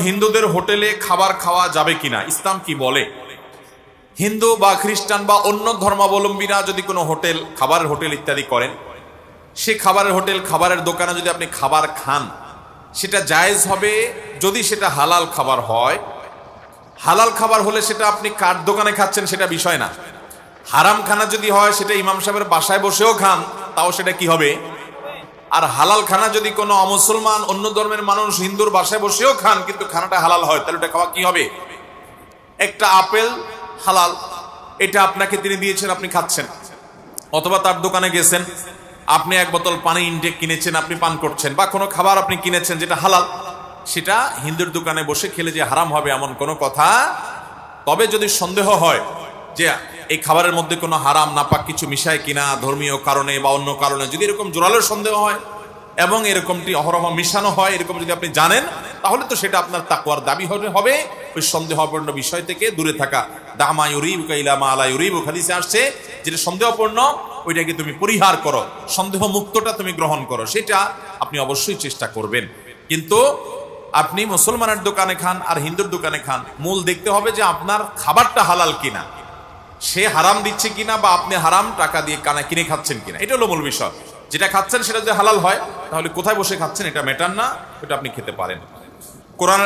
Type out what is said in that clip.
হিন্দুদের হোটেলে খাবার খাওয়া যাবে কিনা, ইসলাম কি বলে? হিন্দু বা খ্রিস্টান বা অন্য ধর্মাবলম্বীরা যদি কোনো হোটেল, খাবারের হোটেল ইত্যাদি করেন, সে খাবারের হোটেল, খাবারের দোকানে যদি আপনি খাবার খান, সেটা জায়েজ হবে যদি সেটা হালাল খাবার হয়। হালাল খাবার হলে সেটা আপনি কার দোকানে খাচ্ছেন সেটা বিষয় না। হারাম খানা যদি হয়, সেটা ইমাম সাহেবের বাসায় বসেও খান, তাও সেটা কি হবে? আর হালাল খানা যদি কোনো অমুসলমান, অন্য ধর্মের মানুষ হিন্দুর বাসায় বসেও খান, কিন্তু খানাটা হালাল হয়, তাহলে ওটা খাওয়া কি হবে? একটা আপেল হালাল, এটা আপনাকে তিনি দিয়েছেন, আপনি খাচ্ছেন। অথবা তার দোকানে গেছেন, আপনি এক বোতল পানি ইনটেক কিনেছেন, আপনি পান করছেন। বা কোনো খাবার আপনি কিনেছেন যেটা হালাল, সেটা হিন্দুর দোকানে বসে খেলে যে হারাম হবে এমন কোনো কথা। তবে যদি সন্দেহ হয় যে এই খাবারের মধ্যে কোনো হারাম নাপাক কিছু মিশায় কিনা, ধর্মীয় কারণে বা অন্য কারণে, যদি এরকম জোরালো সন্দেহ হয় এবং এরকমটি অহরহ মিশানো হয়, এরকম যদি আপনি জানেন, তাহলে তো সেটা আপনার তাকওয়ার দাবি হবে ওই সন্দেহপূর্ণ বিষয় থেকে দূরে থাকা। দামা ইউরিবুকা ইলা মা লা ইউরিবুক, হাদিসে আসছে যেটা সন্দেহপূর্ণ ওইটাকে তুমি পরিহার করো, সন্দেহ মুক্তটা তুমি গ্রহণ করো, সেটা আপনি অবশ্যই চেষ্টা করবেন। কিন্তু আপনি মুসলমানের দোকানে খান আর হিন্দুর দোকানে খান, মূল দেখতে হবে যে আপনার খাবারটা হালাল কিনা, সে হারাম দিচ্ছে কিনা, বা আপনি হারাম টাকা দিয়ে কিনে খাচ্ছেন কিনা, এটা হলো মূল বিষয়। যেটা খাচ্ছেন সেটা যদি হালাল হয়, তাহলে কোথায় বসে খাচ্ছেন এটা ম্যাটার না, ওটা আপনি খেতে পারেন। কোরআন